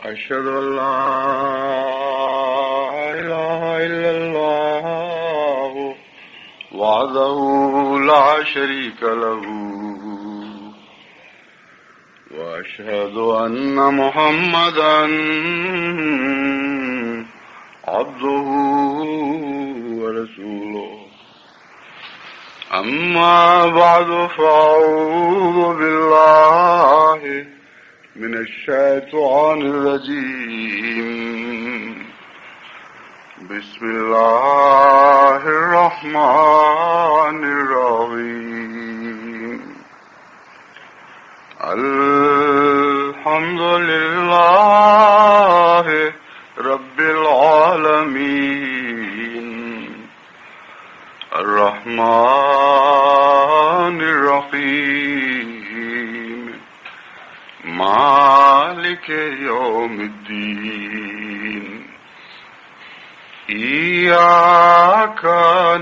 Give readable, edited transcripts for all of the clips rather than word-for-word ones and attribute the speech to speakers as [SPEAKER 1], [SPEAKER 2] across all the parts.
[SPEAKER 1] أشهد أن لا إله إلا الله وحده لا شريك له وأشهد أن محمدا عبده ورسوله أما بعد فأعوذ بالله من الشيطان الرجيم بسم الله الرحمن الرحيم الحمد لله رب العالمين الرحمن الرحيم مالك يوم الدين إياك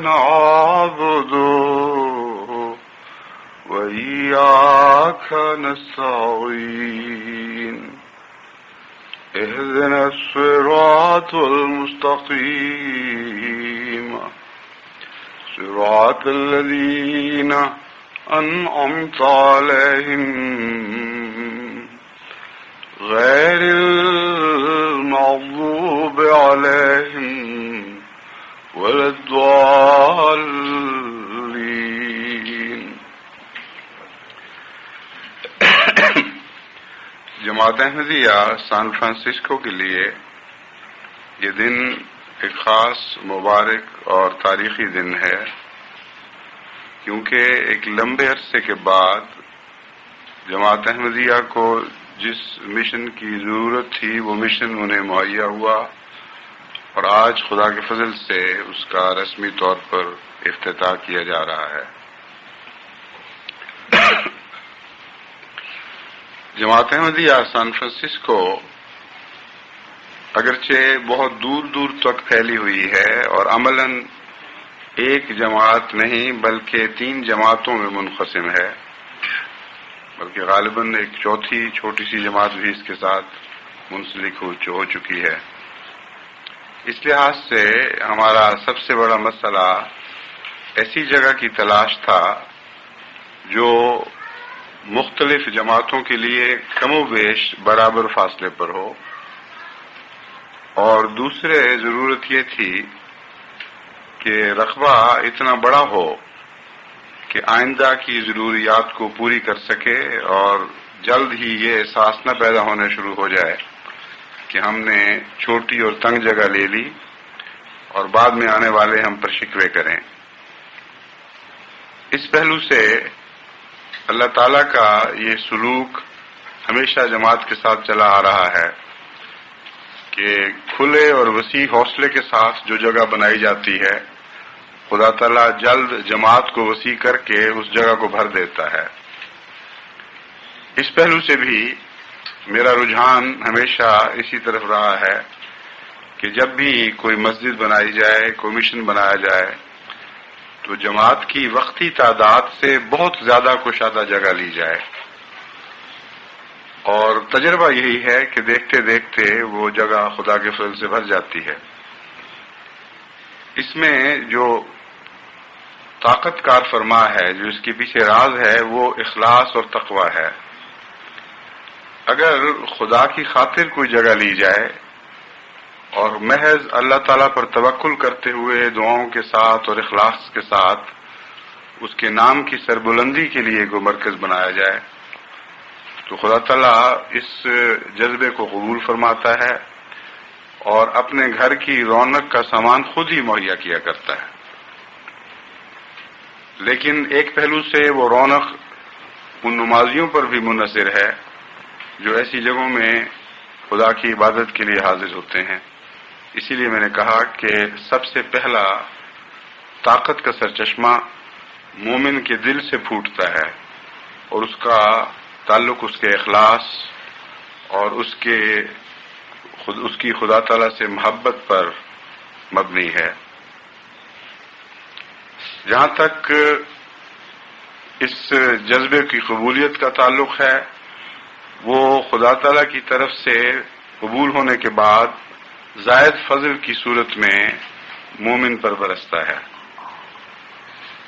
[SPEAKER 1] نعبد وإياك نستعين اهدنا الصراط المستقيم صراط الذين أنعمت عليهم غير المغضوب عليهم ولا الضالين. جماعت احمدیہ سان فرانسسکو کے لیے یہ دن ایک خاص مبارک اور تاریخی دن ہے، کیونکہ ایک لمبے عرصے کے بعد جماعت احمدیہ کو جس مشن کی ضرورت تھی وہ مشن انہیں مہیا ہوا، اور آج خدا کے فضل سے اس کا رسمی طور پر افتتاح کیا جا رہا ہے۔ جماعت احمدیہ سان فرانسسکو اگرچہ بہت دور دور تک پھیلی ہوئی ہے اور عملاً ایک جماعت نہیں بلکہ 3 جماعتوں میں منقسم ہے، بلکہ غالباً ایک چوتھی چھوٹی سی جماعت بھی اس کے ساتھ منسلک ہو چکی ہے۔ اس لحاظ سے ہمارا سب سے بڑا مسئلہ ایسی جگہ کی تلاش تھا جو مختلف جماعتوں کے لیے کم و بیش برابر فاصلے پر ہو، اور دوسرے ضرورت یہ تھی کہ رقبہ اتنا بڑا ہو کہ آئندہ کی ضروریات کو پوری کر سکے اور جلد ہی یہ احساس نہ پیدا ہونے شروع ہو جائے کہ ہم نے چھوٹی اور تنگ جگہ لے لی اور بعد میں آنے والے ہم پر شکوے کریں۔ اس پہلو سے اللہ تعالیٰ کا یہ سلوک ہمیشہ جماعت کے ساتھ چلا آ رہا ہے کہ کھلے اور وسیع حوصلے کے ساتھ جو جگہ بنائی جاتی ہے خدا تعالیٰ جلد جماعت کو وسیع کر کے اس جگہ کو بھر دیتا ہے۔ اس پہلو سے بھی میرا رجحان ہمیشہ اسی طرف رہا ہے کہ جب بھی کوئی مسجد بنائی جائے، کوئی مشن بنایا جائے، تو جماعت کی وقتی تعداد سے بہت زیادہ کشادہ جگہ لی جائے، اور تجربہ یہی ہے کہ دیکھتے دیکھتے وہ جگہ خدا کے فضل سے بھر جاتی ہے۔ اس میں جو طاقت کار فرما ہے، جو اس کے پیچھے راز ہے، وہ اخلاص اور تقوی ہے۔ اگر خدا کی خاطر کوئی جگہ لی جائے اور محض اللہ تعالیٰ پر توکل کرتے ہوئے دعاؤں کے ساتھ اور اخلاص کے ساتھ اس کے نام کی سربلندی کے لیے کوئی مرکز بنایا جائے، تو خدا تعالیٰ اس جذبے کو قبول فرماتا ہے اور اپنے گھر کی رونق کا سامان خود ہی مہیا کیا کرتا ہے۔ لیکن ایک پہلو سے وہ رونق ان نمازیوں پر بھی منحصر ہے جو ایسی جگہوں میں خدا کی عبادت کے لیے حاضر ہوتے ہیں۔ اسی لیے میں نے کہا کہ سب سے پہلا طاقت کا سرچشمہ مومن کے دل سے پھوٹتا ہے، اور اس کا تعلق اس کے اخلاص اور اس کی خدا تعالیٰ سے محبت پر مبنی ہے۔ جہاں تک اس جذبے کی قبولیت کا تعلق ہے، وہ خدا تعالیٰ کی طرف سے قبول ہونے کے بعد زائد فضل کی صورت میں مومن پر برستا ہے۔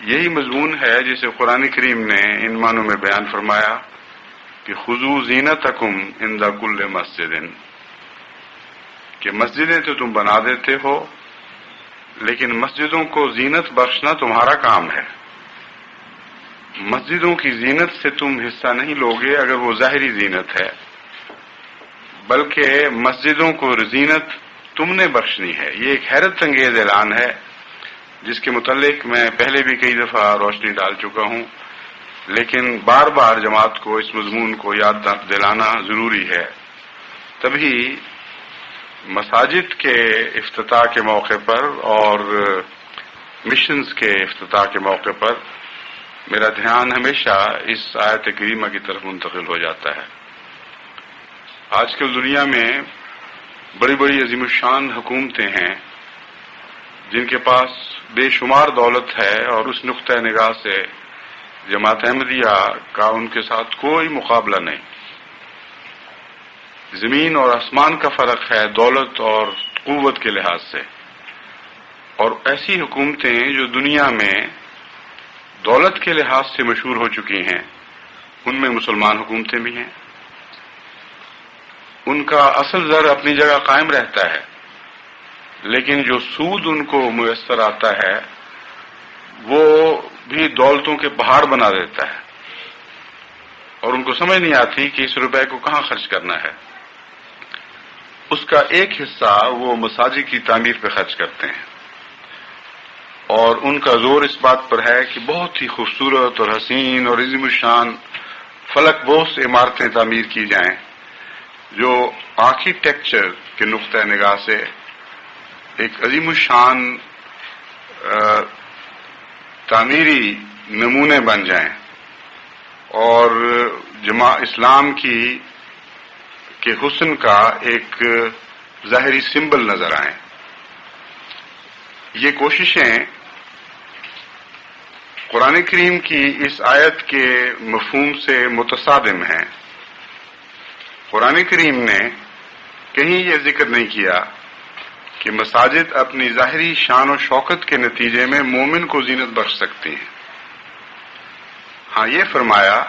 [SPEAKER 1] یہی مضمون ہے جسے قرآن کریم نے ان معنوں میں بیان فرمایا کہ خذوا زینتکم عند کل مسجد، کہ مسجدیں تو تم بنا دیتے ہو لیکن مسجدوں کو زینت بخشنا تمہارا کام ہے۔ مسجدوں کی زینت سے تم حصہ نہیں لوگے اگر وہ ظاہری زینت ہے، بلکہ مسجدوں کو زینت تم نے بخشنی ہے۔ یہ ایک حیرت انگیز اعلان ہے جس کے متعلق میں پہلے بھی کئی دفعہ روشنی ڈال چکا ہوں، لیکن بار بار جماعت کو اس مضمون کو یاد دلانا ضروری ہے۔ تبھی مساجد کے افتتاح کے موقع پر اور مشنز کے افتتاح کے موقع پر میرا دھیان ہمیشہ اس آیت کریمہ کی طرف منتقل ہو جاتا ہے۔ آج کل دنیا میں بڑی بڑی عظیم الشان حکومتیں ہیں جن کے پاس بے شمار دولت ہے، اور اس نقطۂ نگاہ سے جماعت احمدیہ کا ان کے ساتھ کوئی مقابلہ نہیں۔ زمین اور آسمان کا فرق ہے دولت اور قوت کے لحاظ سے، اور ایسی حکومتیں جو دنیا میں دولت کے لحاظ سے مشہور ہو چکی ہیں ان میں مسلمان حکومتیں بھی ہیں۔ ان کا اصل زر اپنی جگہ قائم رہتا ہے، لیکن جو سود ان کو میسر آتا ہے وہ بھی دولتوں کے پہاڑ بنا دیتا ہے، اور ان کو سمجھ نہیں آتی کہ اس روپے کو کہاں خرچ کرنا ہے۔ اس کا ایک حصہ وہ مساجد کی تعمیر پہ خرچ کرتے ہیں، اور ان کا زور اس بات پر ہے کہ بہت ہی خوبصورت اور حسین اور عظیم الشان فلک بوس عمارتیں تعمیر کی جائیں جو آرکیٹیکچر کے نقطۂ نگاہ سے ایک عظیم الشان تعمیری نمونے بن جائیں اور اسلام کے حسن کا ایک ظاہری سمبل نظر آئیں۔ یہ کوششیں قرآن کریم کی اس آیت کے مفہوم سے متصادم ہیں۔ قرآن کریم نے کہیں یہ ذکر نہیں کیا کہ مساجد اپنی ظاہری شان و شوکت کے نتیجے میں مومن کو زینت بخش سکتی ہیں۔ ہاں، یہ فرمایا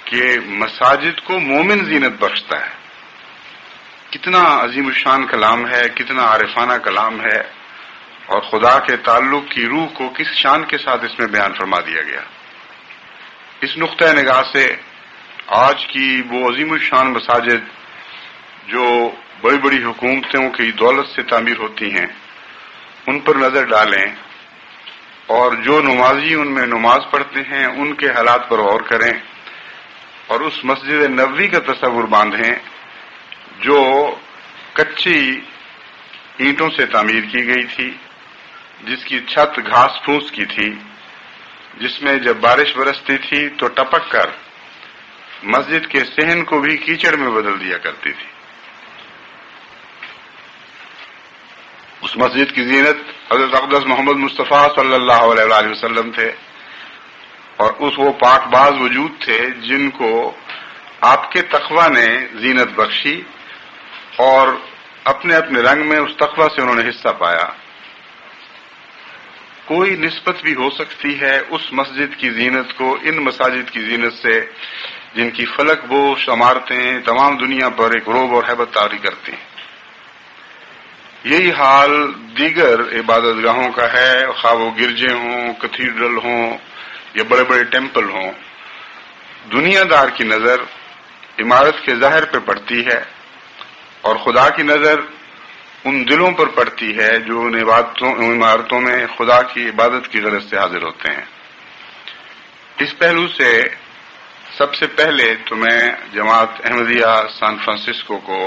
[SPEAKER 1] کہ مساجد کو مومن زینت بخشتا ہے۔ کتنا عظیم الشان کلام ہے، کتنا عارفانہ کلام ہے، اور خدا کے تعلق کی روح کو کس شان کے ساتھ اس میں بیان فرما دیا گیا۔ اس نقطۂ نگاہ سے آج کی وہ عظیم الشان مساجد جو بڑی بڑی حکومتوں کی دولت سے تعمیر ہوتی ہیں ان پر نظر ڈالیں، اور جو نمازی ان میں نماز پڑھتے ہیں ان کے حالات پر غور کریں، اور اس مسجد نبوی کا تصور باندھیں جو کچی اینٹوں سے تعمیر کی گئی تھی، جس کی چھت گھاس پھوس کی تھی، جس میں جب بارش برستی تھی تو ٹپک کر مسجد کے صحن کو بھی کیچڑ میں بدل دیا کرتی تھی۔ اس مسجد کی زینت حضرت اقدس محمد مصطفیٰ صلی اللہ علیہ وآلہ وسلم تھے، اور وہ پاک باز وجود تھے جن کو آپ کے تقویٰ نے زینت بخشی، اور اپنے اپنے رنگ میں اس تقویٰ سے انہوں نے حصہ پایا۔ کوئی نسبت بھی ہو سکتی ہے اس مسجد کی زینت کو ان مساجد کی زینت سے جن کی فلک بوش عمارتیں تمام دنیا پر ایک رعب اور ہیبت طاری کرتی ہیں۔ یہی حال دیگر عبادت گاہوں کا ہے، خواہ وہ گرجے ہوں، کیتھیڈرل ہوں یا بڑے بڑے ٹیمپل ہوں۔ دنیا دار کی نظر عمارت کے ظاہر پہ پڑتی ہے، اور خدا کی نظر ان دلوں پر پڑتی ہے جو ان عمارتوں میں خدا کی عبادت کی غرض سے حاضر ہوتے ہیں۔ اس پہلو سے سب سے پہلے تو میں جماعت احمدیہ سان فرانسسکو کو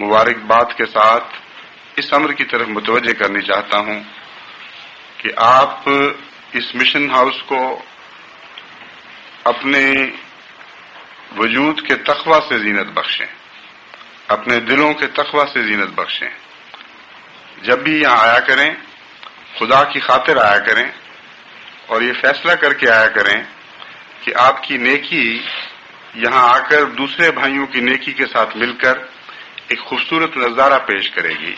[SPEAKER 1] مبارکباد کے ساتھ اس امر کی طرف متوجہ کرنی چاہتا ہوں کہ آپ اس مشن ہاؤس کو اپنے وجود کے تقویٰ سے زینت بخشیں، اپنے دلوں کے تقویٰ سے زینت بخشیں۔ جب بھی یہاں آیا کریں خدا کی خاطر آیا کریں، اور یہ فیصلہ کر کے آیا کریں کہ آپ کی نیکی یہاں آ کر دوسرے بھائیوں کی نیکی کے ساتھ مل کر ایک خوبصورت نظارہ پیش کرے گی۔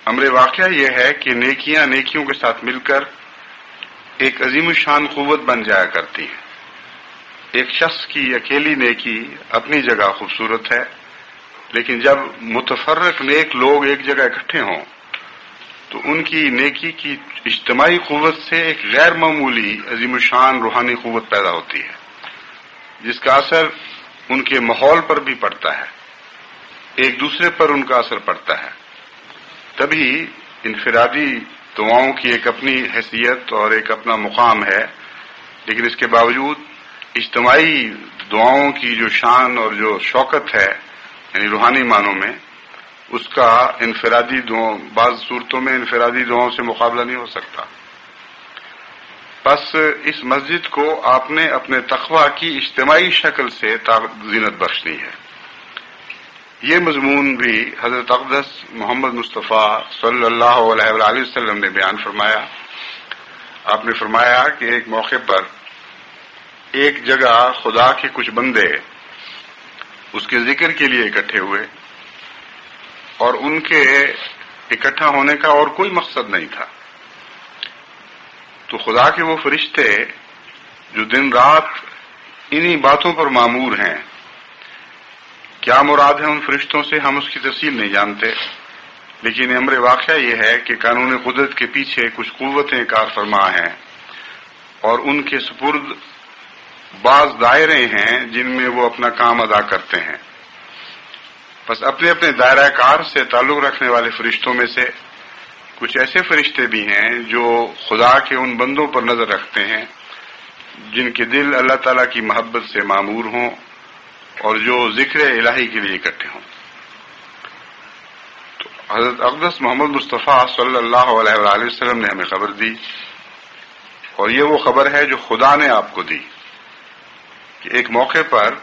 [SPEAKER 1] امر واقعہ یہ ہے کہ نیکیاں نیکیوں کے ساتھ مل کر ایک عظیم الشان قوت بن جایا کرتی ہیں۔ ایک شخص کی اکیلی نیکی اپنی جگہ خوبصورت ہے، لیکن جب متفرق نیک لوگ ایک جگہ اکٹھے ہوں تو ان کی نیکی کی اجتماعی قوت سے ایک غیر معمولی عظیم الشان روحانی قوت پیدا ہوتی ہے، جس کا اثر ان کے ماحول پر بھی پڑتا ہے، ایک دوسرے پر ان کا اثر پڑتا ہے۔ تبھی انفرادی دعاؤں کی ایک اپنی حیثیت اور ایک اپنا مقام ہے، لیکن اس کے باوجود اجتماعی دعاؤں کی جو شان اور جو شوکت ہے، یعنی روحانی معنوں میں، اس کا انفرادی دعاؤں، بعض صورتوں میں انفرادی دعاؤں سے مقابلہ نہیں ہو سکتا۔ بس اس مسجد کو آپ نے اپنے تقویٰ کی اجتماعی شکل سے زینت بخشنی ہے۔ یہ مضمون بھی حضرت اقدس محمد مصطفیٰ صلی اللہ علیہ وآلہ وسلم نے بیان فرمایا۔ آپ نے فرمایا کہ ایک موقع پر ایک جگہ خدا کے کچھ بندے اس کے ذکر کے لیے اکٹھے ہوئے، اور ان کے اکٹھا ہونے کا اور کوئی مقصد نہیں تھا۔ تو خدا کے وہ فرشتے جو دن رات انہی باتوں پر مامور ہیں، کیا مراد ہے ان فرشتوں سے ہم اس کی تفصیل نہیں جانتے، لیکن امر واقعہ یہ ہے کہ قانون قدرت کے پیچھے کچھ قوتیں کار فرما ہیں، اور ان کے سپرد بعض دائرے ہیں جن میں وہ اپنا کام ادا کرتے ہیں۔ بس اپنے اپنے دائرہ کار سے تعلق رکھنے والے فرشتوں میں سے کچھ ایسے فرشتے بھی ہیں جو خدا کے ان بندوں پر نظر رکھتے ہیں جن کے دل اللہ تعالیٰ کی محبت سے معمور ہوں اور جو ذکر الہی کے لیے اکٹھے ہوں۔ تو حضرت اقدس محمد مصطفیٰ صلی اللہ علیہ وآلہ وسلم نے ہمیں خبر دی، اور یہ وہ خبر ہے جو خدا نے آپ کو دی، کہ ایک موقع پر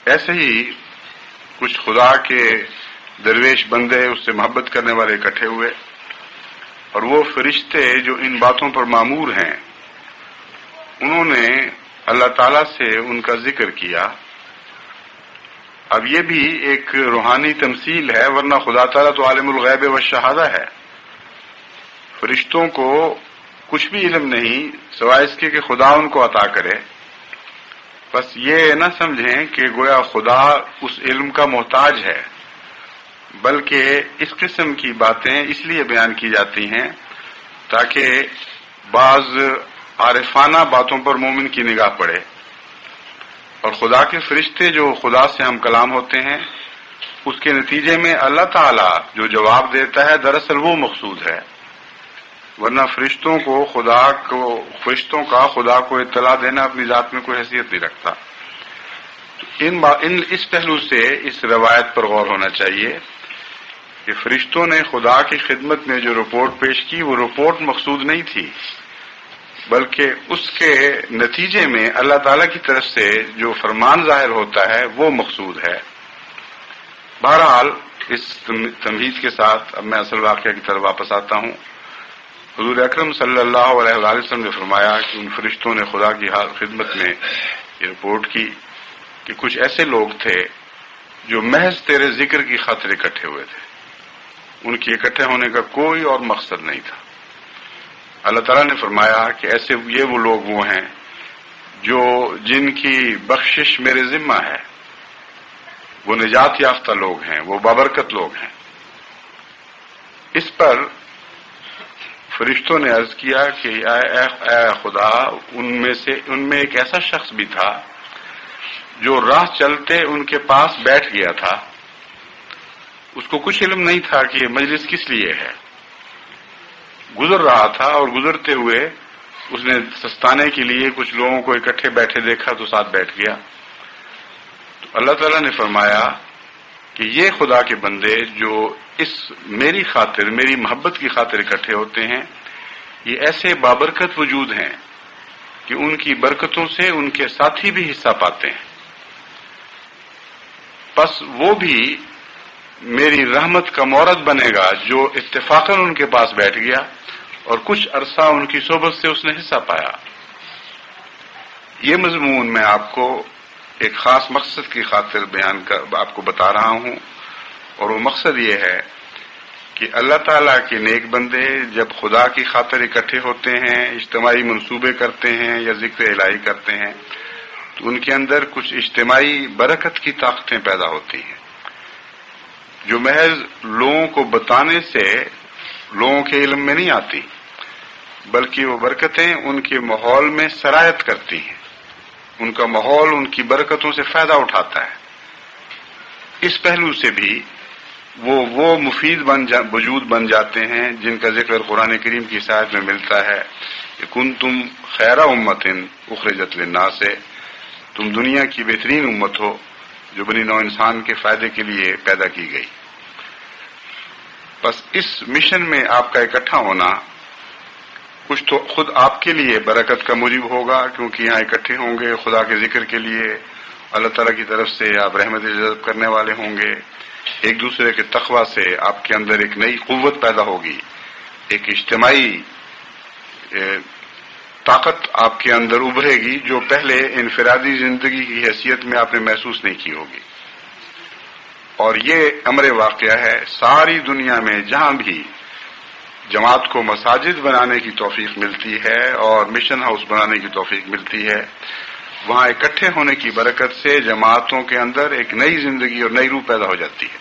[SPEAKER 1] ایسے ہی کچھ خدا کے درویش بندے، اس سے محبت کرنے والے اکٹھے ہوئے، اور وہ فرشتے جو ان باتوں پر معمور ہیں انہوں نے اللہ تعالیٰ سے ان کا ذکر کیا۔ اب یہ بھی ایک روحانی تمثیل ہے، ورنہ خدا تعالیٰ تو عالم الغیب والشہادہ ہے۔ فرشتوں کو کچھ بھی علم نہیں سوائے اس کے کہ خدا ان کو عطا کرے۔ بس یہ نہ سمجھیں کہ گویا خدا اس علم کا محتاج ہے، بلکہ اس قسم کی باتیں اس لیے بیان کی جاتی ہیں تاکہ بعض عارفانہ باتوں پر مومن کی نگاہ پڑے، اور خدا کے فرشتے جو خدا سے ہم کلام ہوتے ہیں اس کے نتیجے میں اللہ تعالیٰ جو جواب دیتا ہے دراصل وہ مقصود ہے، ورنہ فرشتوں کا خدا کو اطلاع دینا اپنی ذات میں کوئی حیثیت نہیں رکھتا۔ تو اس پہلو سے اس روایت پر غور ہونا چاہیے کہ فرشتوں نے خدا کی خدمت میں جو رپورٹ پیش کی وہ رپورٹ مقصود نہیں تھی، بلکہ اس کے نتیجے میں اللہ تعالیٰ کی طرف سے جو فرمان ظاہر ہوتا ہے وہ مقصود ہے۔ بہرحال اس تمہید کے ساتھ اب میں اصل واقعہ کی طرف واپس آتا ہوں۔ حضور اکرم صلی اللہ علیہ وآلہ وسلم نے فرمایا کہ ان فرشتوں نے خدا کی خدمت میں یہ رپورٹ کی کہ کچھ ایسے لوگ تھے جو محض تیرے ذکر کی خاطر اکٹھے ہوئے تھے، ان کے اکٹھے ہونے کا کوئی اور مقصد نہیں تھا۔ اللہ تعالیٰ نے فرمایا کہ ایسے یہ وہ لوگ وہ ہیں جن کی بخشش میرے ذمہ ہے، وہ نجات یافتہ لوگ ہیں، وہ بابرکت لوگ ہیں۔ اس پر فرشتوں نے عرض کیا کہ اے خدا، ان میں ایک ایسا شخص بھی تھا جو راہ چلتے ان کے پاس بیٹھ گیا تھا، اس کو کچھ علم نہیں تھا کہ یہ مجلس کس لیے ہے، گزر رہا تھا اور گزرتے ہوئے اس نے سستانے کے لیے کچھ لوگوں کو اکٹھے بیٹھے دیکھا تو ساتھ بیٹھ گیا۔ تو اللہ تعالیٰ نے فرمایا کہ یہ خدا کے بندے جو اس میری خاطر، میری محبت کی خاطر اکٹھے ہوتے ہیں، یہ ایسے بابرکت وجود ہیں کہ ان کی برکتوں سے ان کے ساتھی بھی حصہ پاتے ہیں۔ بس وہ بھی میری رحمت کا مورد بنے گا جو اتفاقاً ان کے پاس بیٹھ گیا اور کچھ عرصہ ان کی صحبت سے اس نے حصہ پایا۔ یہ مضمون میں آپ کو ایک خاص مقصد کی خاطر آپ کو بتا رہا ہوں، اور وہ مقصد یہ ہے کہ اللہ تعالیٰ کے نیک بندے جب خدا کی خاطر اکٹھے ہوتے ہیں، اجتماعی منصوبے کرتے ہیں یا ذکر الہی کرتے ہیں، تو ان کے اندر کچھ اجتماعی برکت کی طاقتیں پیدا ہوتی ہیں جو محض لوگوں کو بتانے سے لوگوں کے علم میں نہیں آتی، بلکہ وہ برکتیں ان کے ماحول میں سرایت کرتی ہیں، ان کا ماحول ان کی برکتوں سے فائدہ اٹھاتا ہے۔ اس پہلو سے بھی وہ مفید وجود بن جاتے ہیں جن کا ذکر قرآن کریم کی آیت میں ملتا ہے کہ کنتم خیر امت اخرجت للناس، تم دنیا کی بہترین امت ہو جو بنی نوع انسان کے فائدے کے لیے پیدا کی گئی۔ بس اس مشن میں آپ کا اکٹھا ہونا کچھ تو خود آپ کے لیے برکت کا موجب ہوگا، کیونکہ یہاں اکٹھے ہوں گے خدا کے ذکر کے لیے، اللہ تعالیٰ کی طرف سے آپ رحمت جذب کرنے والے ہوں گے، ایک دوسرے کے تقویٰ سے آپ کے اندر ایک نئی قوت پیدا ہوگی، ایک اجتماعی طاقت آپ کے اندر ابھرے گی جو پہلے انفرادی زندگی کی حیثیت میں آپ نے محسوس نہیں کی ہوگی۔ اور یہ امر واقعہ ہے ساری دنیا میں جہاں بھی جماعت کو مساجد بنانے کی توفیق ملتی ہے اور مشن ہاؤس بنانے کی توفیق ملتی ہے، وہاں اکٹھے ہونے کی برکت سے جماعتوں کے اندر ایک نئی زندگی اور نئی روح پیدا ہو جاتی ہے۔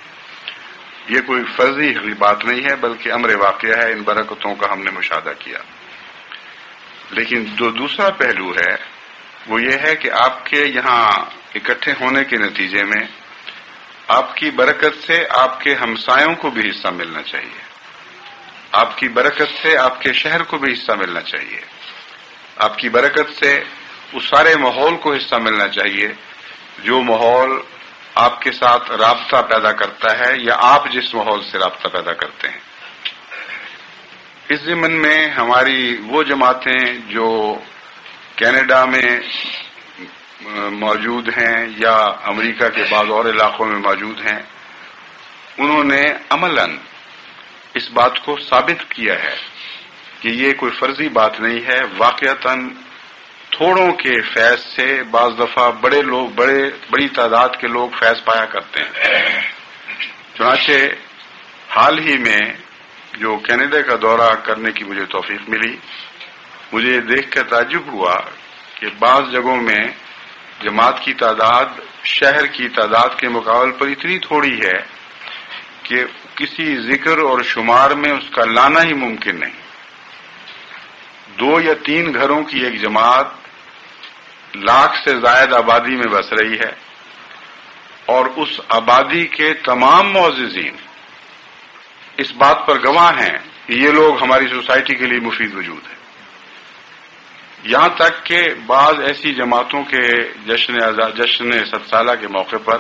[SPEAKER 1] یہ کوئی فرضی بات نہیں ہے بلکہ امر واقعہ ہے، ان برکتوں کا ہم نے مشاہدہ کیا۔ لیکن جو دوسرا پہلو ہے وہ یہ ہے کہ آپ کے یہاں اکٹھے ہونے کے نتیجے میں آپ کی برکت سے آپ کے ہمسایوں کو بھی حصہ ملنا چاہیے، آپ کی برکت سے آپ کے شہر کو بھی حصہ ملنا چاہیے، آپ کی برکت سے اس سارے ماحول کو حصہ ملنا چاہیے جو ماحول آپ کے ساتھ رابطہ پیدا کرتا ہے یا آپ جس ماحول سے رابطہ پیدا کرتے ہیں۔ اس ضمن میں ہماری وہ جماعتیں جو کینیڈا میں موجود ہیں یا امریکہ کے بعض اور علاقوں میں موجود ہیں، انہوں نے عملاً اس بات کو ثابت کیا ہے کہ یہ کوئی فرضی بات نہیں ہے، واقعتاً تھوڑوں کے فیض سے بعض دفعہ بڑی تعداد کے لوگ فیض پایا کرتے ہیں۔ چنانچہ حال ہی میں جو کینیڈا کا دورہ کرنے کی مجھے توفیق ملی، مجھے دیکھ کر تعجب ہوا کہ بعض جگہوں میں جماعت کی تعداد شہر کی تعداد کے مقابل پر اتنی تھوڑی ہے کہ کسی ذکر اور شمار میں اس کا لانا ہی ممکن نہیں۔ 2 یا 3 گھروں کی ایک جماعت لاکھ سے زائد آبادی میں بس رہی ہے، اور اس آبادی کے تمام معززین اس بات پر گواہ ہیں کہ یہ لوگ ہماری سوسائٹی کے لیے مفید وجود ہیں۔ یہاں تک کہ بعض ایسی جماعتوں کے جشن 7 سالہ کے موقع پر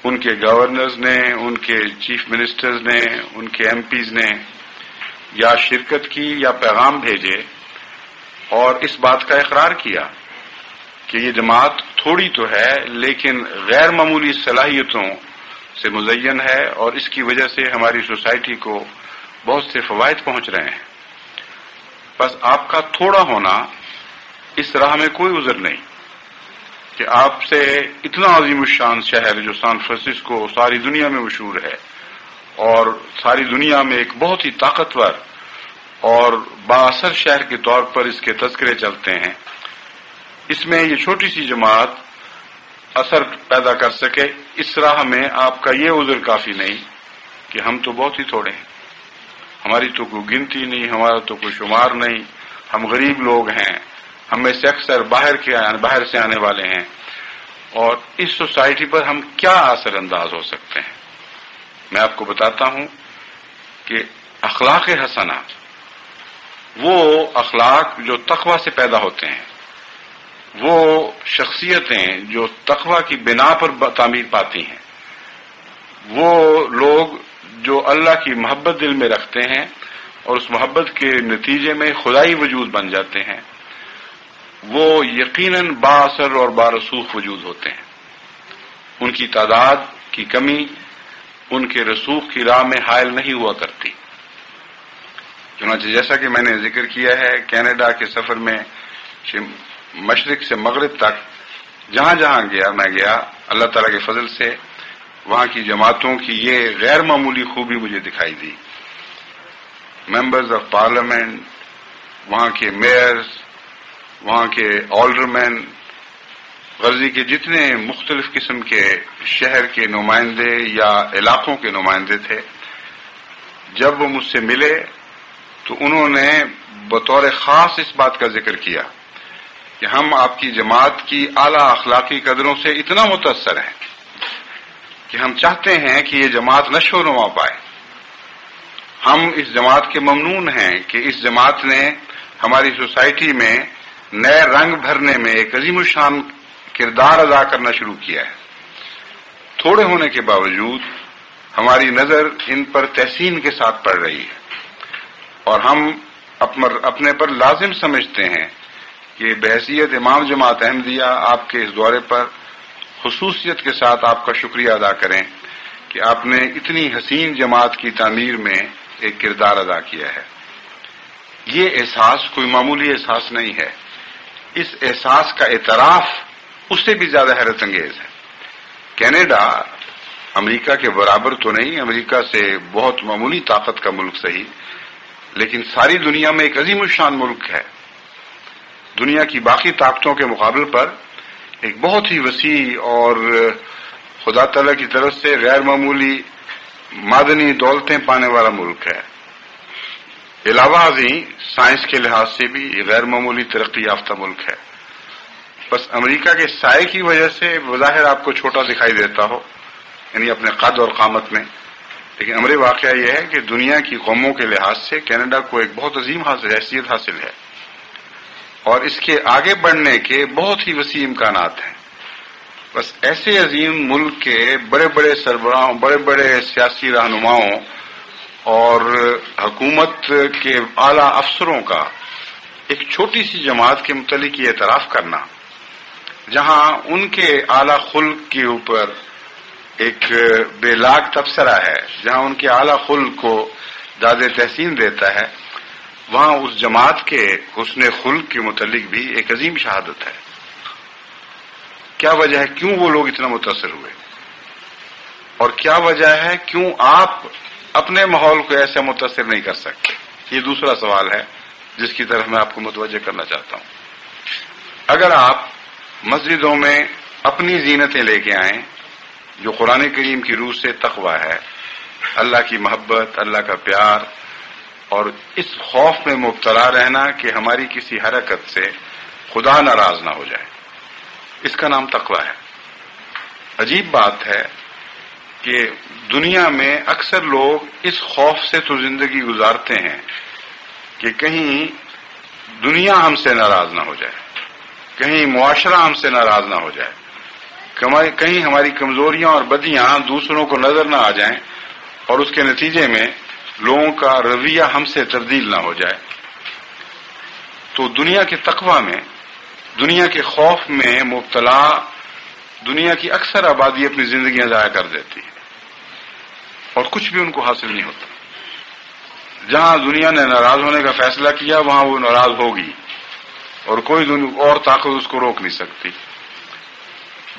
[SPEAKER 1] ان کے گورنرز نے، ان کے چیف منسٹرز نے، ان کے ایم پیز نے یا شرکت کی یا پیغام بھیجے اور اس بات کا اقرار کیا کہ یہ جماعت تھوڑی تو ہے لیکن غیر معمولی صلاحیتوں سے مزین ہے، اور اس کی وجہ سے ہماری سوسائٹی کو بہت سے فوائد پہنچ رہے ہیں۔ بس آپ کا تھوڑا ہونا اس راہ میں کوئی عذر نہیں کہ آپ سے اتنا عظیم الشان شہر جو سان فرانسسکو ساری دنیا میں مشہور ہے اور ساری دنیا میں ایک بہت ہی طاقتور اور بااثر شہر کے طور پر اس کے تذکرے چلتے ہیں، اس میں یہ چھوٹی سی جماعت اثر پیدا کر سکے، اس راہ میں آپ کا یہ عذر کافی نہیں کہ ہم تو بہت ہی تھوڑے ہیں، ہماری تو کوئی گنتی نہیں، ہمارا تو کوئی شمار نہیں، ہم غریب لوگ ہیں، ہم میں سے اکثر باہر سے آنے والے ہیں، اور اس سوسائٹی پر ہم کیا اثر انداز ہو سکتے ہیں۔ میں آپ کو بتاتا ہوں کہ اخلاق حسنہ وہ اخلاق جو تقوی سے پیدا ہوتے ہیں، وہ شخصیتیں جو تقوی کی بنا پر تعمیر پاتی ہیں، وہ لوگ جو اللہ کی محبت دل میں رکھتے ہیں اور اس محبت کے نتیجے میں خدائی وجود بن جاتے ہیں، وہ یقیناً بااثر اور بارسوخ وجود ہوتے ہیں۔ ان کی تعداد کی کمی ان کے رسوخ کی راہ میں حائل نہیں ہوا کرتی۔ چنانچہ جیسا کہ میں نے ذکر کیا ہے، کینیڈا کے سفر میں مشرق سے مغرب تک جہاں جہاں میں گیا اللہ تعالیٰ کے فضل سے وہاں کی جماعتوں کی یہ غیر معمولی خوبی مجھے دکھائی دی. ممبرز آف پارلیمنٹ، وہاں کے میئرز، وہاں کے آلڈرمین، غرضی کے جتنے مختلف قسم کے شہر کے نمائندے یا علاقوں کے نمائندے تھے، جب وہ مجھ سے ملے تو انہوں نے بطور خاص اس بات کا ذکر کیا کہ ہم آپ کی جماعت کی اعلیٰ اخلاقی قدروں سے اتنا متاثر ہیں کہ ہم چاہتے ہیں کہ یہ جماعت نشو و نما پائے. ہم اس جماعت کے ممنون ہیں کہ اس جماعت نے ہماری سوسائٹی میں نئے رنگ بھرنے میں ایک عظیم الشان کردار ادا کرنا شروع کیا ہے. تھوڑے ہونے کے باوجود ہماری نظر ان پر تحسین کے ساتھ پڑ رہی ہے اور ہم اپنے پر لازم سمجھتے ہیں کہ بحیثیت امام جماعت احمدیہ آپ کے اس دورے پر خصوصیت کے ساتھ آپ کا شکریہ ادا کریں کہ آپ نے اتنی حسین جماعت کی تعمیر میں ایک کردار ادا کیا ہے. یہ احساس کوئی معمولی احساس نہیں ہے. اس احساس کا اعتراف اس سے بھی زیادہ حیرت انگیز ہے. کینیڈا امریکہ کے برابر تو نہیں، امریکہ سے بہت معمولی طاقت کا ملک صحیح، لیکن ساری دنیا میں ایک عظیم الشان ملک ہے. دنیا کی باقی طاقتوں کے مقابل پر ایک بہت ہی وسیع اور خدا تعالیٰ کی طرف سے غیر معمولی معدنی دولتیں پانے والا ملک ہے. علاوہ ازیں سائنس کے لحاظ سے بھی غیر معمولی ترقی یافتہ ملک ہے. بس امریکہ کے سائے کی وجہ سے بظاہر آپ کو چھوٹا دکھائی دیتا ہو، یعنی اپنے قد اور قامت میں، لیکن امر واقعہ یہ ہے کہ دنیا کی قوموں کے لحاظ سے کینیڈا کو ایک بہت عظیم حیثیت حاصل ہے اور اس کے آگے بڑھنے کے بہت ہی وسیع امکانات ہیں. بس ایسے عظیم ملک کے بڑے بڑے سربراہوں، بڑے بڑے سیاسی رہنماؤں اور حکومت کے اعلیٰ افسروں کا ایک چھوٹی سی جماعت کے متعلق یہ اعتراف کرنا، جہاں ان کے اعلیٰ خلق کے اوپر ایک بے لاگ تبصرہ ہے، جہاں ان کے اعلیٰ خلق کو داد تحسین دیتا ہے، وہاں اس جماعت کے حسن خلق کے متعلق بھی ایک عظیم شہادت ہے. کیا وجہ ہے کیوں وہ لوگ اتنا متاثر ہوئے، اور کیا وجہ ہے کیوں آپ اپنے ماحول کو ایسے متاثر نہیں کر سکتے؟ یہ دوسرا سوال ہے جس کی طرف میں آپ کو متوجہ کرنا چاہتا ہوں. اگر آپ مسجدوں میں اپنی زینتیں لے کے آئیں جو قرآن کریم کی روح سے تقوی ہے، اللہ کی محبت، اللہ کا پیار اور اس خوف میں مبتلا رہنا کہ ہماری کسی حرکت سے خدا ناراض نہ ہو جائے، اس کا نام تقوی ہے. عجیب بات ہے کہ دنیا میں اکثر لوگ اس خوف سے تو زندگی گزارتے ہیں کہ کہیں دنیا ہم سے ناراض نہ ہو جائے، کہیں معاشرہ ہم سے ناراض نہ ہو جائے، کہیں ہماری کمزوریاں اور بدیاں دوسروں کو نظر نہ آ جائیں اور اس کے نتیجے میں لوگوں کا رویہ ہم سے تبدیل نہ ہو جائے. تو دنیا کے تقوی میں، دنیا کے خوف میں مبتلا دنیا کی اکثر آبادی اپنی زندگیاں ضائع کر دیتی ہے اور کچھ بھی ان کو حاصل نہیں ہوتا. جہاں دنیا نے ناراض ہونے کا فیصلہ کیا وہاں وہ ناراض ہوگی اور کوئی اور طاقت اس کو روک نہیں سکتی.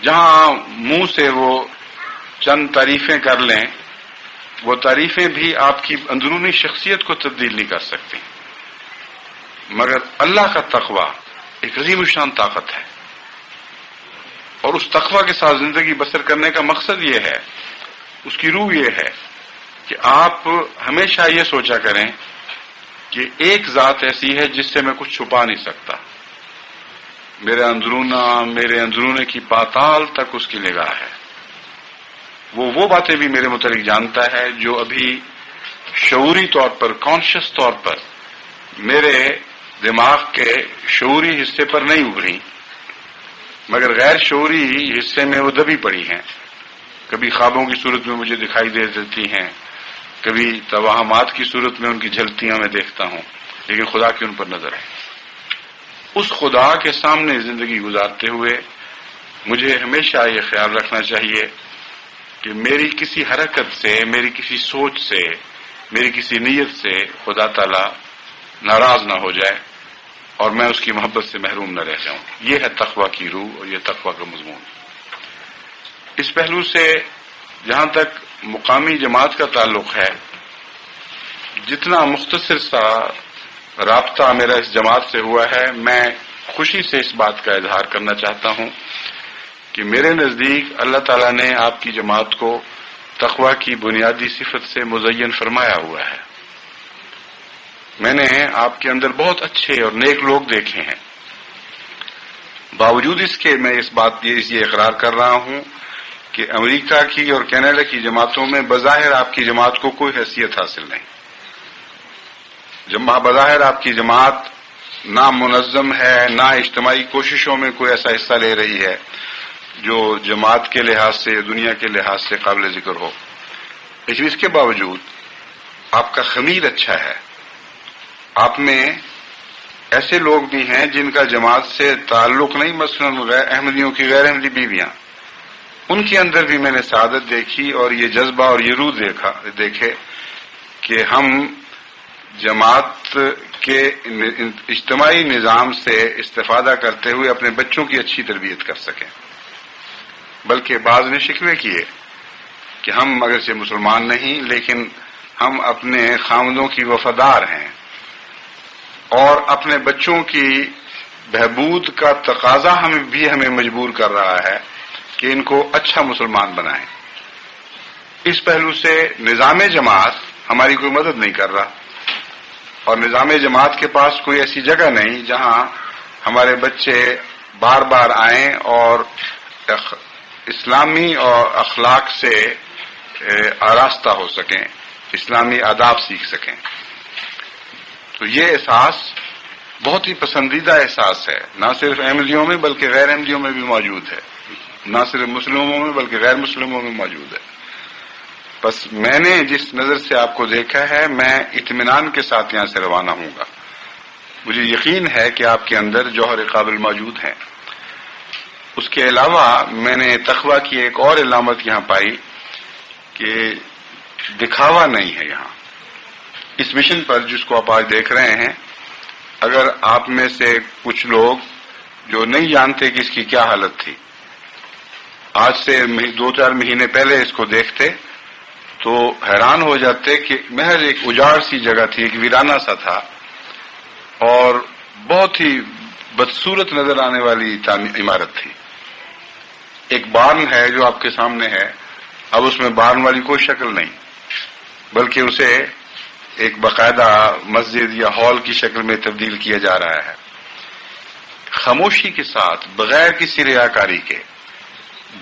[SPEAKER 1] جہاں منہ سے وہ چند تعریفیں کر لیں، وہ تعریفیں بھی آپ کی اندرونی شخصیت کو تبدیل نہیں کر سکتی، مگر اللہ کا تقوی ایک عظیم الشان طاقت ہے. اور اس تقوی کے ساتھ زندگی بسر کرنے کا مقصد یہ ہے، اس کی روح یہ ہے کہ آپ ہمیشہ یہ سوچا کریں کہ ایک ذات ایسی ہے جس سے میں کچھ چھپا نہیں سکتا. میرے اندرونے کی پاتال تک اس کی نگاہ ہے. وہ باتیں بھی میرے متعلق جانتا ہے جو ابھی شعوری طور پر، کانشیس طور پر میرے دماغ کے شعوری حصے پر نہیں ابھری، مگر غیر شعوری حصے میں وہ دبی پڑی ہیں. کبھی خوابوں کی صورت میں مجھے دکھائی دے دیتی ہیں، کبھی توہمات کی صورت میں ان کی جھلکیاں میں دیکھتا ہوں، لیکن خدا کی ان پر نظر ہے. اس خدا کے سامنے زندگی گزارتے ہوئے مجھے ہمیشہ یہ خیال رکھنا چاہیے کہ میری کسی حرکت سے، میری کسی سوچ سے، میری کسی نیت سے خدا تعالی ناراض نہ ہو جائے اور میں اس کی محبت سے محروم نہ رہ جاؤں. یہ ہے تقویٰ کی روح اور یہ تقویٰ کا مضمون. اس پہلو سے جہاں تک مقامی جماعت کا تعلق ہے، جتنا مختصر سا رابطہ میرا اس جماعت سے ہوا ہے، میں خوشی سے اس بات کا اظہار کرنا چاہتا ہوں کہ میرے نزدیک اللہ تعالیٰ نے آپ کی جماعت کو تقویٰ کی بنیادی صفت سے مزین فرمایا ہوا ہے. میں نے آپ کے اندر بہت اچھے اور نیک لوگ دیکھے ہیں. باوجود اس کے میں اس بات یہ اقرار کر رہا ہوں کہ امریکہ کی اور کینیڈا کی جماعتوں میں بظاہر آپ کی جماعت کو کوئی حیثیت حاصل نہیں. بظاہر آپ کی جماعت نہ منظم ہے، نہ اجتماعی کوششوں میں کوئی ایسا حصہ لے رہی ہے جو جماعت کے لحاظ سے، دنیا کے لحاظ سے قابل ذکر ہو. لیکن اس کے باوجود آپ کا خمیر اچھا ہے. آپ میں ایسے لوگ بھی ہیں جن کا جماعت سے تعلق نہیں، مثلا احمدیوں کی غیر احمدی بیویاں، ان کے اندر بھی میں نے سعادت دیکھی اور یہ جذبہ اور یہ روح دیکھے کہ ہم جماعت کے اجتماعی نظام سے استفادہ کرتے ہوئے اپنے بچوں کی اچھی تربیت کر سکیں. بلکہ بعض نے شکوے کیے کہ ہم اگرچہ مسلمان نہیں لیکن ہم اپنے خامدوں کی وفادار ہیں اور اپنے بچوں کی بہبود کا تقاضا ہمیں مجبور کر رہا ہے کہ ان کو اچھا مسلمان بنائیں. اس پہلو سے نظام جماعت ہماری کوئی مدد نہیں کر رہا اور نظام جماعت کے پاس کوئی ایسی جگہ نہیں جہاں ہمارے بچے بار بار آئیں اور اسلامی اور اخلاق سے آراستہ ہو سکیں، اسلامی آداب سیکھ سکیں. تو یہ احساس بہت ہی پسندیدہ احساس ہے، نہ صرف احمدیوں میں بلکہ غیر احمدیوں میں بھی موجود ہے، نہ صرف مسلموں میں بلکہ غیر مسلموں میں موجود ہے. بس میں نے جس نظر سے آپ کو دیکھا ہے، میں اطمینان کے ساتھ یہاں سے روانہ ہوں گا. مجھے یقین ہے کہ آپ کے اندر جوہر قابل موجود ہیں. اس کے علاوہ میں نے تقویٰ کی ایک اور علامت یہاں پائی کہ دکھاوا نہیں ہے یہاں. اس مشن پر جس کو آپ آج دیکھ رہے ہیں، اگر آپ میں سے کچھ لوگ جو نہیں جانتے کہ اس کی کیا حالت تھی، آج سے 2-4 مہینے پہلے اس کو دیکھتے تو حیران ہو جاتے کہ محض ایک اجاڑ سی جگہ تھی، ایک ویرانہ سا تھا اور بہت ہی بدصورت نظر آنے والی عمارت تھی. ایک بارن ہے جو آپ کے سامنے ہے، اب اس میں بارن والی کوئی شکل نہیں بلکہ اسے ایک باقاعدہ مسجد یا ہال کی شکل میں تبدیل کیا جا رہا ہے. خاموشی کے ساتھ بغیر کسی ریاکاری کے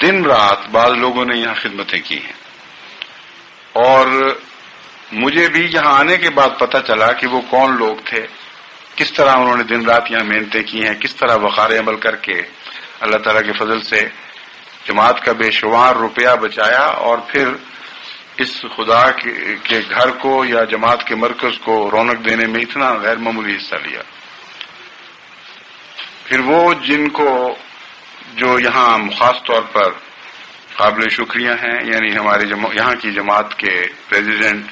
[SPEAKER 1] دن رات بعض لوگوں نے یہاں خدمتیں کی ہیں اور مجھے بھی یہاں آنے کے بعد پتہ چلا کہ وہ کون لوگ تھے، کس طرح انہوں نے دن رات یہاں محنتیں کی ہیں، کس طرح وقار عمل کر کے اللہ تعالیٰ کے فضل سے جماعت کا بے شمار روپیہ بچایا اور پھر اس خدا کے گھر کو یا جماعت کے مرکز کو رونق دینے میں اتنا غیر معمولی حصہ لیا. پھر وہ جن کو جو یہاں خاص طور پر قابل شکریہ ہیں، یعنی ہمارے یہاں کی جماعت کے پریزیڈنٹ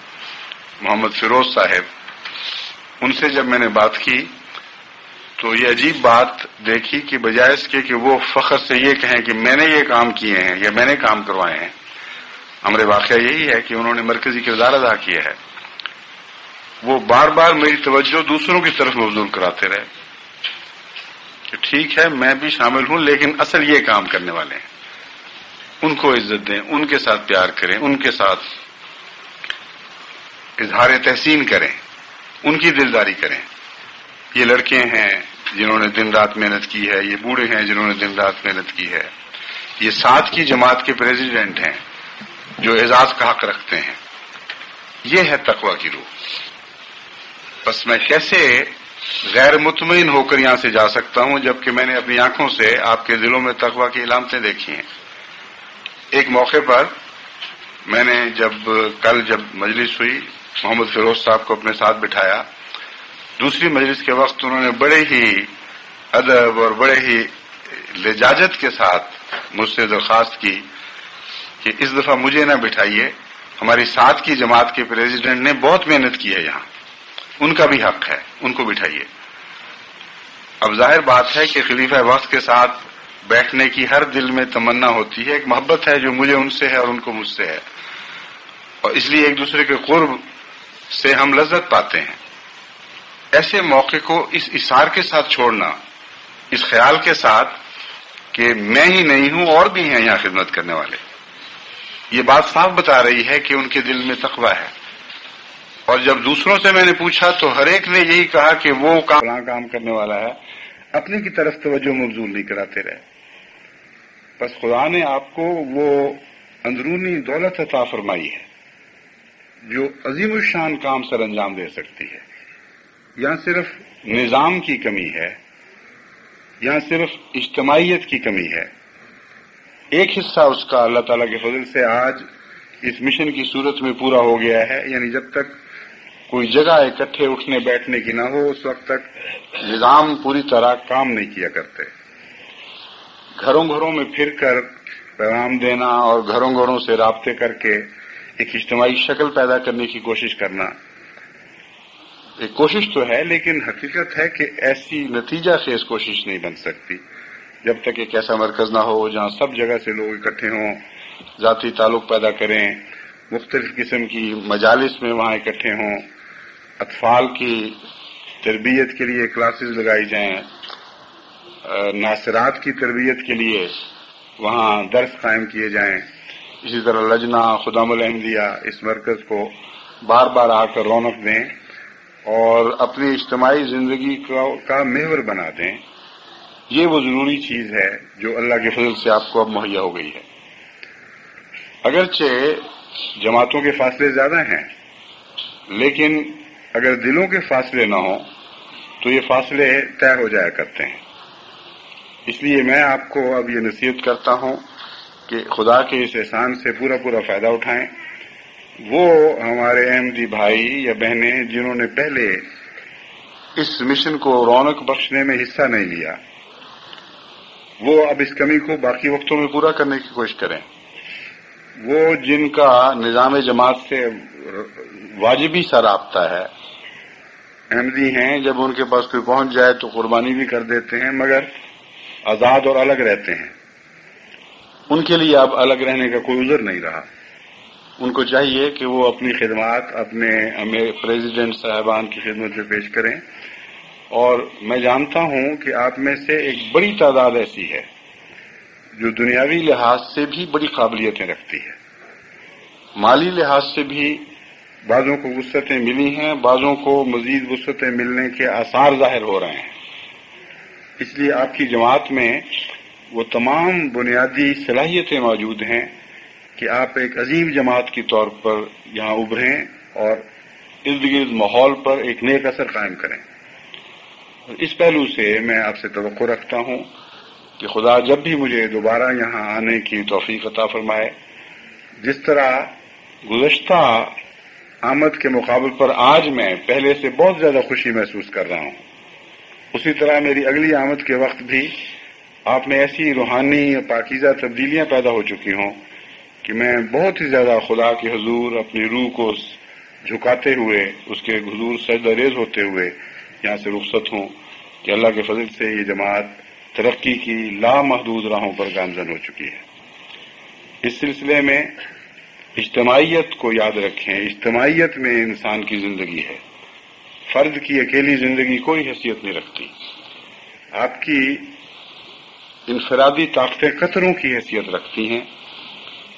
[SPEAKER 1] محمد فیروز صاحب، ان سے جب میں نے بات کی تو یہ عجیب بات دیکھی کہ بجائے اس کے کہ وہ فخر سے یہ کہیں کہ میں نے یہ کام کیے ہیں یا میں نے کام کروائے ہیں، ہمارے واقعہ یہی ہے کہ انہوں نے مرکزی کردار ادا کیا ہے. وہ بار بار میری توجہ دوسروں کی طرف مبذول کراتے رہے کہ ٹھیک ہے میں بھی شامل ہوں لیکن اصل یہ کام کرنے والے ہیں، ان کو عزت دیں، ان کے ساتھ پیار کریں، ان کے ساتھ اظہار تحسین کریں، ان کی دلداری کریں. یہ لڑکے ہیں جنہوں نے دن رات محنت کی ہے، یہ بوڑھے ہیں جنہوں نے دن رات محنت کی ہے، یہ ساتھ کی جماعت کے پریزیڈنٹ ہیں جو اعزاز کا حق رکھتے ہیں. یہ ہے تقویٰ کی روح. بس میں کیسے غیر مطمئن ہو کر یہاں سے جا سکتا ہوں جبکہ میں نے اپنی آنکھوں سے آپ کے دلوں میں تقویٰ کی علامتیں دیکھی ہیں. ایک موقع پر میں نے کل جب مجلس ہوئی، محمد فیروز صاحب کو اپنے ساتھ بٹھایا. دوسری مجلس کے وقت انہوں نے بڑے ہی ادب اور بڑے ہی لجاجت کے ساتھ مجھ سے درخواست کی کہ اس دفعہ مجھے نہ بٹھائیے، ہماری ساتھ کی جماعت کے پریزیڈنٹ نے بہت محنت کی ہے یہاں، ان کا بھی حق ہے، ان کو بٹھائیے. اب ظاہر بات ہے کہ خلیفہ وقت کے ساتھ بیٹھنے کی ہر دل میں تمنا ہوتی ہے، ایک محبت ہے جو مجھے ان سے ہے اور ان کو مجھ سے ہے، اور اس لیے ایک دوسرے کے قرب سے ہم لذت پاتے ہیں۔ ایسے موقع کو اس اصرار کے ساتھ چھوڑنا، اس خیال کے ساتھ کہ میں ہی نہیں ہوں اور بھی ہیں یہاں خدمت کرنے والے، یہ بات صاف بتا رہی ہے کہ ان کے دل میں تقویٰ ہے۔ اور جب دوسروں سے میں نے پوچھا تو ہر ایک نے یہی کہا کہ وہ کام کرنے والا ہے، اپنے کی طرف توجہ مبذول نہیں کراتے رہے۔ بس خدا نے آپ کو وہ اندرونی دولت عطا فرمائی ہے جو عظیم الشان کام سر انجام دے سکتی ہے۔ یہاں صرف نظام کی کمی ہے، یہاں صرف اجتماعیت کی کمی ہے۔ ایک حصہ اس کا اللہ تعالیٰ کے فضل سے آج اس مشن کی صورت میں پورا ہو گیا ہے، یعنی جب تک کوئی جگہ اکٹھے اٹھنے بیٹھنے کی نہ ہو اس وقت تک نظام پوری طرح کام نہیں کیا کرتے۔ گھروں گھروں میں پھر کر پیغام دینا اور گھروں گھروں سے رابطے کر کے ایک اجتماعی شکل پیدا کرنے کی کوشش کرنا ایک کوشش تو ہے، لیکن حقیقت ہے کہ ایسی نتیجہ خیز کوشش نہیں بن سکتی جب تک ایک ایسا مرکز نہ ہو جہاں سب جگہ سے لوگ اکٹھے ہوں، ذاتی تعلق پیدا کریں، مختلف قسم کی مجالس میں وہاں اکٹھے ہوں، اطفال کی تربیت کے لیے کلاسز لگائی جائیں، ناصرات کی تربیت کے لیے وہاں درس قائم کیے جائیں۔ اسی طرح لجنہ خدام الاحمدیہ اس مرکز کو بار بار آ کر رونق دیں اور اپنی اجتماعی زندگی کا محور بنا دیں۔ یہ وہ ضروری چیز ہے جو اللہ کے فضل سے آپ کو اب مہیا ہو گئی ہے۔ اگرچہ جماعتوں کے فاصلے زیادہ ہیں، لیکن اگر دلوں کے فاصلے نہ ہوں تو یہ فاصلے طے ہو جایا کرتے ہیں۔ اس لیے میں آپ کو اب یہ نصیحت کرتا ہوں کہ خدا کے اس احسان سے پورا فائدہ اٹھائیں۔ وہ ہمارے احمدی بھائی یا بہنیں جنہوں نے پہلے اس مشن کو رونق بخشنے میں حصہ نہیں لیا، وہ اب اس کمی کو باقی وقتوں میں پورا کرنے کی کوشش کریں۔ وہ جن کا نظام جماعت سے واجبی سا رابطہ ہے، احمدی ہیں، جب ان کے پاس کوئی پہنچ جائے تو قربانی بھی کر دیتے ہیں، مگر آزاد اور الگ رہتے ہیں۔ ان کے لیے اب الگ رہنے کا کوئی عذر نہیں رہا۔ ان کو چاہیے کہ وہ اپنی خدمات اپنے پریزیڈنٹ صاحبان کی خدمت میں پیش کریں، اور میں جانتا ہوں کہ آپ میں سے ایک بڑی تعداد ایسی ہے جو دنیاوی لحاظ سے بھی بڑی قابلیتیں رکھتی ہے، مالی لحاظ سے بھی بعضوں کو وسعتیں ملی ہیں، بعضوں کو مزید وسعتیں ملنے کے آثار ظاہر ہو رہے ہیں۔ اس لیے آپ کی جماعت میں وہ تمام بنیادی صلاحیتیں موجود ہیں کہ آپ ایک عظیم جماعت کے طور پر یہاں ابھریں اور ارد گرد ماحول پر ایک نیک اثر قائم کریں۔ اس پہلو سے میں آپ سے توقع رکھتا ہوں کہ خدا جب بھی مجھے دوبارہ یہاں آنے کی توفیق عطا فرمائے، جس طرح گزشتہ آمد کے مقابل پر آج میں پہلے سے بہت زیادہ خوشی محسوس کر رہا ہوں، اسی طرح میری اگلی آمد کے وقت بھی آپ میں ایسی روحانی پاکیزہ تبدیلیاں پیدا ہو چکی ہوں کہ میں بہت ہی زیادہ خدا کے حضور اپنی روح کو جھکاتے ہوئے، اس کے حضور سجدہ ریز ہوتے ہوئے یہاں سے رخصت ہوں کہ اللہ کے فضل سے یہ جماعت ترقی کی لامحدود راہوں پر گامزن ہو چکی ہے۔ اس سلسلے میں اجتماعیت کو یاد رکھیں، اجتماعیت میں انسان کی زندگی ہے، فرد کی اکیلی زندگی کوئی حیثیت نہیں رکھتی۔ آپ کی انفرادی طاقتیں قطروں کی حیثیت رکھتی ہیں،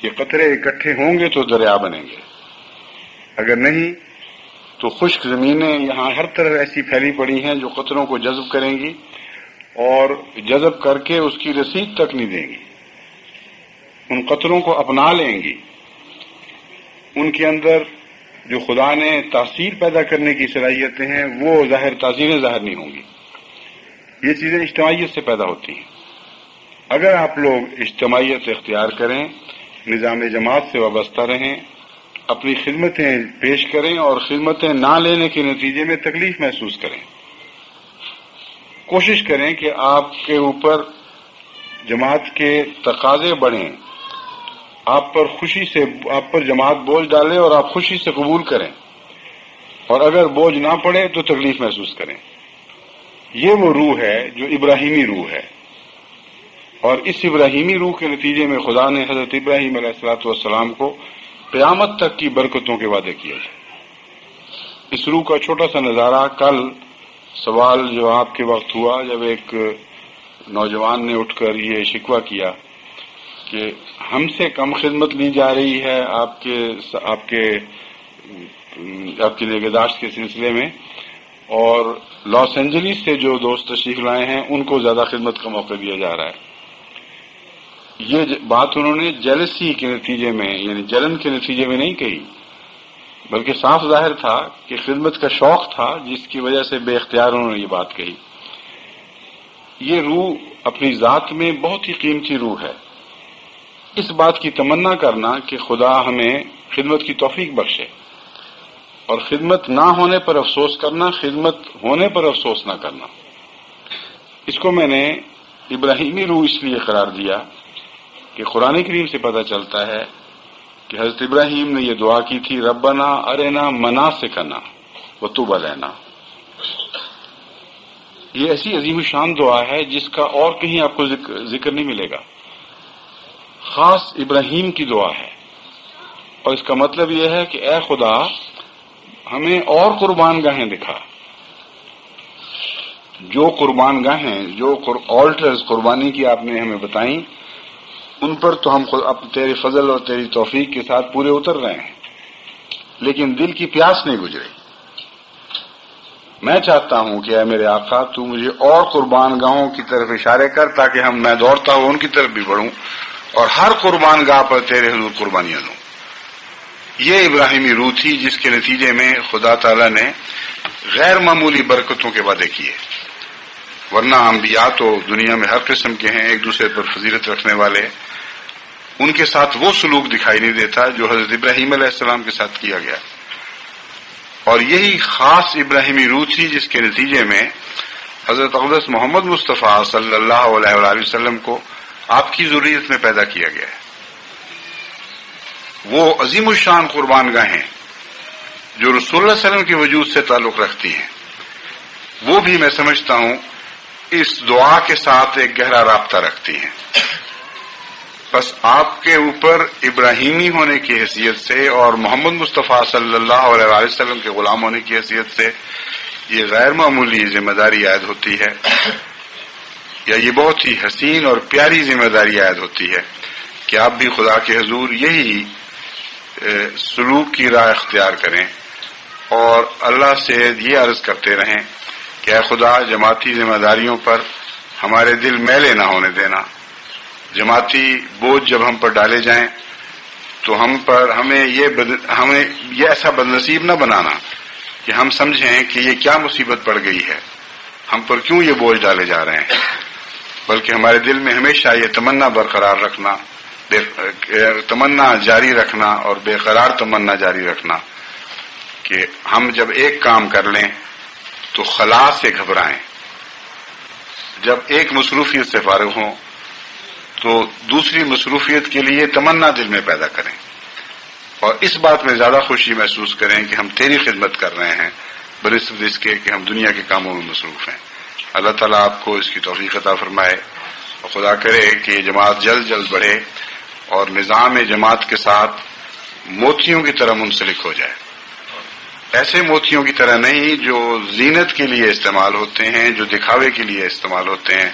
[SPEAKER 1] یہ قطرے اکٹھے ہوں گے تو دریا بنیں گے، اگر نہیں تو خشک زمینیں یہاں ہر طرف ایسی پھیلی پڑی ہیں جو قطروں کو جذب کریں گی اور جذب کر کے اس کی رسید تک نہیں دیں گی، ان قطروں کو اپنا لیں گی، ان کے اندر جو خدا نے تاثیر پیدا کرنے کی صلاحیتیں ہیں وہ تاثیریں ظاہر نہیں ہوں گی۔ یہ چیزیں اجتماعیت سے پیدا ہوتی ہیں۔ اگر آپ لوگ اجتماعیت اختیار کریں، نظام جماعت سے وابستہ رہیں، اپنی خدمتیں پیش کریں اور خدمتیں نہ لینے کے نتیجے میں تکلیف محسوس کریں، کوشش کریں کہ آپ کے اوپر جماعت کے تقاضے بڑھیں، آپ پر جماعت بوجھ ڈالے اور آپ خوشی سے قبول کریں، اور اگر بوجھ نہ پڑے تو تکلیف محسوس کریں۔ یہ وہ روح ہے جو ابراہیمی روح ہے، اور اس ابراہیمی روح کے نتیجے میں خدا نے حضرت ابراہیم علیہ الصلوۃ والسلام کو قیامت تک کی برکتوں کے وعدے کیے تھے۔ اس روح کا چھوٹا سا نظارہ کل سوال جواب کے وقت ہوا، جب ایک نوجوان نے اٹھ کر یہ شکوہ کیا کہ ہم سے کم خدمت لی جا رہی ہے آپ کی نگہداشت کے سلسلے میں، اور لاس اینجلس سے جو دوست تشریف لائے ہیں ان کو زیادہ خدمت کا موقع دیا جا رہا ہے۔ یہ بات انہوں نے جیلسی کے نتیجے میں، یعنی جلن کے نتیجے میں نہیں کہی، بلکہ صاف ظاہر تھا کہ خدمت کا شوق تھا جس کی وجہ سے بے اختیار انہوں نے یہ بات کہی۔ یہ روح اپنی ذات میں بہت ہی قیمتی روح ہے۔ اس بات کی تمنا کرنا کہ خدا ہمیں خدمت کی توفیق بخشے، اور خدمت نہ ہونے پر افسوس کرنا، خدمت ہونے پر افسوس نہ کرنا، اس کو میں نے ابراہیمی روح اس لیے قرار دیا کہ قرآن کریم سے پتہ چلتا ہے کہ حضرت ابراہیم نے یہ دعا کی تھی، ربنا ارنا مناسکنا وتب علینا۔ یہ ایسی عظیم شان دعا ہے جس کا اور کہیں آپ کو ذکر نہیں ملے گا، خاص ابراہیم کی دعا ہے، اور اس کا مطلب یہ ہے کہ اے خدا ہمیں اور قربان گاہیں دکھا، جو قربان گاہیں، جو آلٹرز قربانی کی آپ نے ہمیں بتائیں، ان پر تو ہم تیرے فضل اور تیری توفیق کے ساتھ پورے اتر رہے ہیں، لیکن دل کی پیاس نہیں گزری۔ میں چاہتا ہوں کہ اے میرے آقا تو مجھے اور قربان گاہوں کی طرف اشارے کر، تاکہ میں دوڑتا ہوں ان کی طرف بھی بڑھوں اور ہر قربان گاہ پر تیرے حضور قربانیاں دوں۔ یہ ابراہیمی روح تھی جس کے نتیجے میں خدا تعالیٰ نے غیر معمولی برکتوں کے وعدے کیے، ورنہ انبیاء تو دنیا میں ہر قسم کے ہیں، ایک دوسرے پر فضیلت رکھنے والے، ان کے ساتھ وہ سلوک دکھائی نہیں دیتا جو حضرت ابراہیم علیہ السلام کے ساتھ کیا گیا، اور یہی خاص ابراہیمی روح تھی جس کے نتیجے میں حضرت اقدس محمد مصطفیٰ صلی اللہ علیہ وآلہ وسلم کو آپ کی ذریت میں پیدا کیا گیا ہے۔ وہ عظیم الشان قربان گاہیں جو رسول اللہ علیہ وسلم کے وجود سے تعلق رکھتی ہیں، وہ بھی میں سمجھتا ہوں اس دعا کے ساتھ ایک گہرا رابطہ رکھتی ہیں۔ بس آپ کے اوپر ابراہیمی ہونے کی حیثیت سے اور محمد مصطفیٰ صلی اللہ علیہ وآلہ وسلم کے غلام ہونے کی حیثیت سے یہ غیر معمولی ذمہ داری عائد ہوتی ہے، یا یہ بہت ہی حسین اور پیاری ذمہ داری عائد ہوتی ہے کہ آپ بھی خدا کے حضور یہی سلوک کی راہ اختیار کریں اور اللہ سے یہ عرض کرتے رہیں کہ اے خدا جماعتی ذمہ داریوں پر ہمارے دل میلے نہ ہونے دینا، جماعتی بوجھ جب ہم پر ڈالے جائیں تو ہمیں یہ ایسا بدنصیب نہ بنانا کہ ہم سمجھیں کہ یہ کیا مصیبت پڑ گئی ہے، ہم پر کیوں یہ بوجھ ڈالے جا رہے ہیں، بلکہ ہمارے دل میں ہمیشہ یہ تمنا برقرار رکھنا، تمنا جاری رکھنا اور بے قرار تمنا جاری رکھنا کہ ہم جب ایک کام کر لیں تو خلا سے گھبرائیں، جب ایک مصروفیت سے فارغ ہوں تو دوسری مصروفیت کے لیے تمنا دل میں پیدا کریں، اور اس بات میں زیادہ خوشی محسوس کریں کہ ہم تیری خدمت کر رہے ہیں بنسبت اس کے کہ ہم دنیا کے کاموں میں مصروف ہیں۔ اللہ تعالیٰ آپ کو اس کی توفیق عطا فرمائے، اور خدا کرے کہ یہ جماعت جلد جلد بڑھے اور نظام جماعت کے ساتھ موتیوں کی طرح منسلک ہو جائے، ایسے موتیوں کی طرح نہیں جو زینت کے لیے استعمال ہوتے ہیں، جو دکھاوے کے لیے استعمال ہوتے ہیں،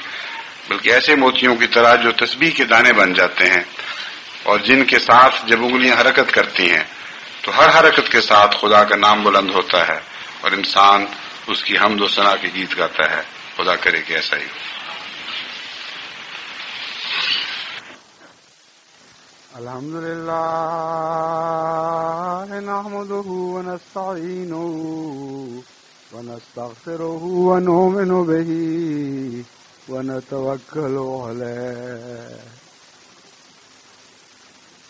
[SPEAKER 1] بلکہ ایسے موتیوں کی طرح جو تسبیح کے دانے بن جاتے ہیں، اور جن کے ساتھ جب انگلیاں حرکت کرتی ہیں تو ہر حرکت کے ساتھ خدا کا نام بلند ہوتا ہے اور انسان اس کی حمد و ثنا کے گیت گاتا ہے۔ خدا کرے کہ ایسا ہی ہو۔
[SPEAKER 2] الحمدللہ نحمده ونستعینه ونستغفره ونؤمن به ونتوکل علیہ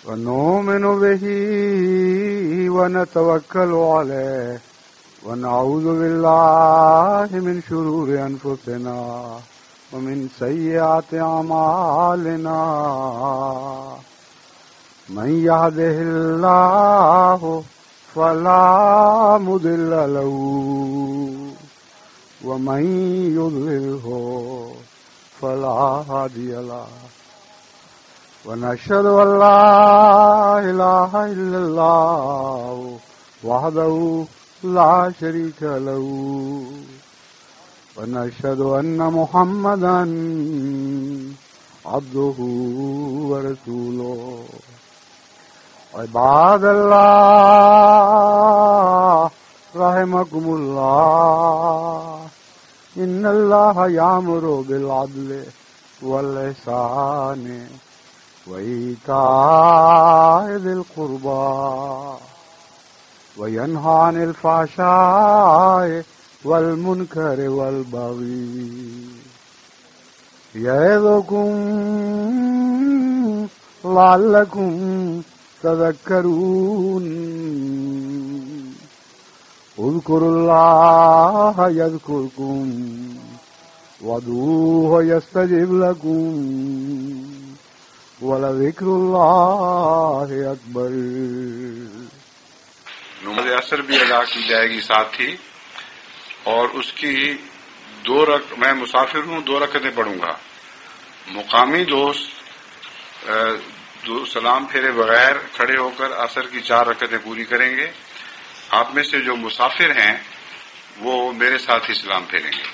[SPEAKER 2] ونؤمن به ونتوکل علیہ ونعوذ باللہ من شرور انفسنا ومن سیئات اعمالنا من يهده الله فلا مضل له ومن يضلله فلا هادي له ونشهد أن لا إله إلا الله وحده لا شريك له ونشهد أن محمدا عبده ورسوله عباد الله رحمكم الله إن الله يأمر بالعدل والإحسان وإيتاء ذي القربى وينهى عن الفحشاء والمنكر والبغي يعظكم لعلكم تذكرون اذكروا الله يذكركم وادعوه يستجب لكم ولذكر الله أكبر.
[SPEAKER 1] نماز عصر بھی ادا کی جائے گی ساتھ ہی، اور اس کی میں مسافر ہوں، 2 رکعتیں پڑھوں گا. مقامی دوست سلام پھیرے بغیر کھڑے ہو کر عصر کی 4 رکعتیں پوری کریں گے. آپ میں سے جو مسافر ہیں وہ میرے ساتھ ہی سلام پھیریں گے.